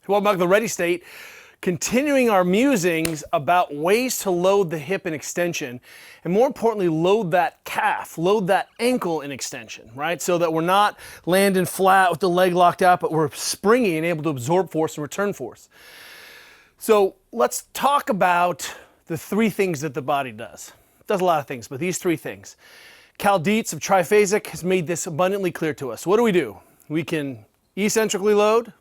Welcome back to the Ready State, continuing our musings about ways to load the hip in extension, and more importantly, load that calf, load that ankle in extension, right? So that we're not landing flat with the leg locked out, but we're springy and able to absorb force and return force. So let's talk about the three things that the body does. It does a lot of things, but these three things. Cal Dietz of Triphasic has made this abundantly clear to us. What do? We can eccentrically load,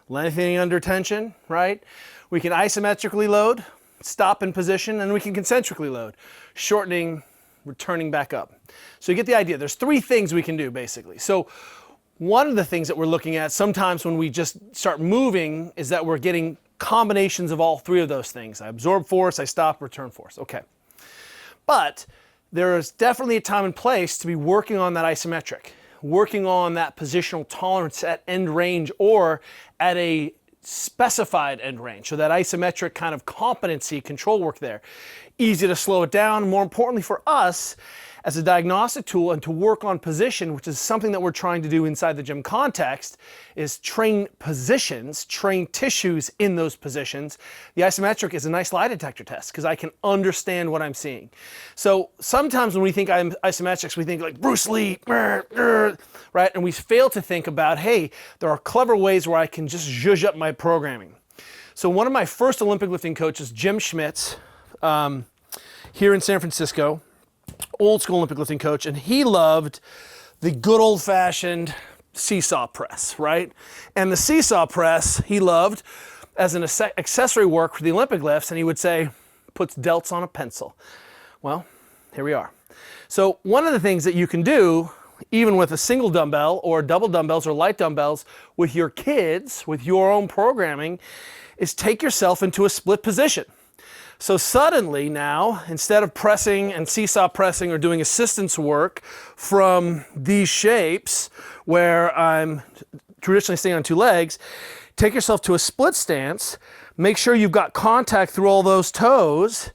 lengthening under tension, right? We can isometrically load, stop in position, and we can concentrically load, shortening, returning back up. So you get the idea. There's three things we can do, basically. So one of the things that we're looking at sometimes when we just start moving is that we're getting combinations of all three of those things. I absorb force, I stop, return force. Okay. But there is definitely a time and place to be working on that isometric, working on that positional tolerance at end range or at a specified end range. So that isometric kind of competency control work there. Easy to slow it down. More importantly for us as a diagnostic tool and to work on position, which is something that we're trying to do inside the gym context, is train positions, train tissues in those positions. The isometric is a nice lie detector test because I can understand what I'm seeing. So sometimes when we think isometrics, we think like Bruce Lee, right? And we fail to think about, hey, there are clever ways where I can just zhuzh up my programming. So one of my first Olympic lifting coaches, Jim Schmitz, here in San Francisco, old school Olympic lifting coach, and he loved the good old-fashioned seesaw press, right? And the seesaw press he loved as an accessory work for the Olympic lifts, and he would say, puts delts on a pencil. Well, here we are. So one of the things that you can do, even with a single dumbbell or double dumbbells or light dumbbells with your kids, with your own programming, is take yourself into a split position. So suddenly now, instead of pressing and seesaw pressing or doing assistance work from these shapes where I'm traditionally staying on two legs, take yourself to a split stance, make sure you've got contact through all those toes,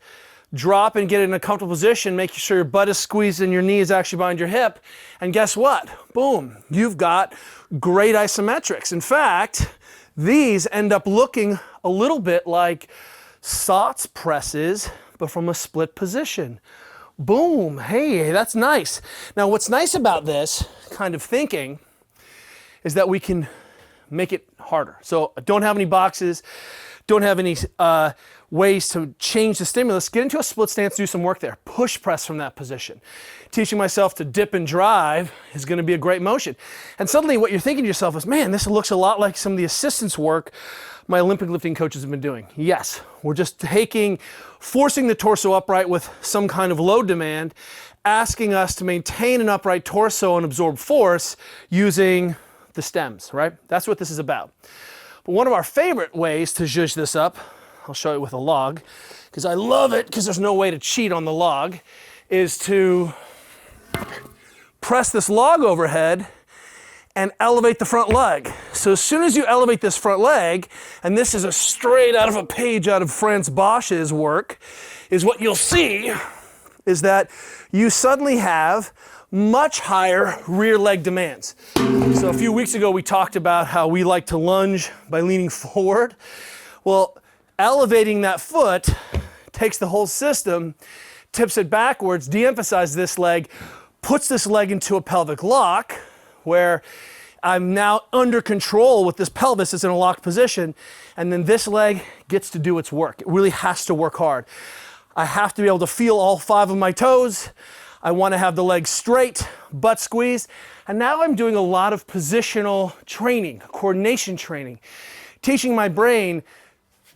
drop and get in a comfortable position, making sure your butt is squeezed and your knee is actually behind your hip, and guess what? Boom, you've got great isometrics. In fact, these end up looking a little bit like SOTS presses, but from a split position. Boom, hey, that's nice. Now what's nice about this kind of thinking is that we can make it harder. So I don't have any boxes, don't have any ways to change the stimulus. Get into a split stance, do some work there. Push press from that position. Teaching myself to dip and drive is going to be a great motion. And suddenly what you're thinking to yourself is, man, this looks a lot like some of the assistance work my Olympic lifting coaches have been doing. Yes, we're just forcing the torso upright with some kind of load demand, asking us to maintain an upright torso and absorb force using the stems, right? That's what this is about. But one of our favorite ways to zhuzh this up, I'll show you with a log, because I love it, because there's no way to cheat on the log, is to press this log overhead and elevate the front leg. So as soon as you elevate this front leg, and this is a straight out of a page out of Franz Bosch's work, is what you'll see is that you suddenly have much higher rear leg demands. So a few weeks ago we talked about how we like to lunge by leaning forward. Well, elevating that foot takes the whole system, tips it backwards, de-emphasizes this leg, puts this leg into a pelvic lock, where I'm now under control with this pelvis is in a locked position, and then this leg gets to do its work. It really has to work hard. I have to be able to feel all 5 of my toes. I want to have the leg straight, butt squeezed, and now I'm doing a lot of positional training, coordination training, teaching my brain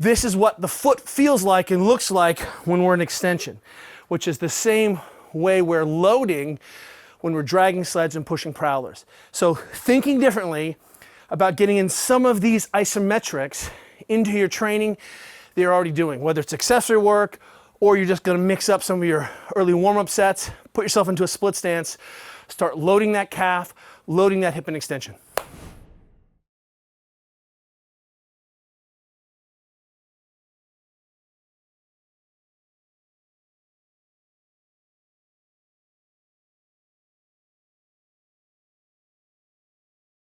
this is what the foot feels like and looks like when we're in extension, which is the same way we're loading when we're dragging sleds and pushing prowlers. So thinking differently about getting in some of these isometrics into your training that you're already doing, whether it's accessory work or you're just gonna mix up some of your early warm-up sets, put yourself into a split stance, start loading that calf, loading that hip and extension.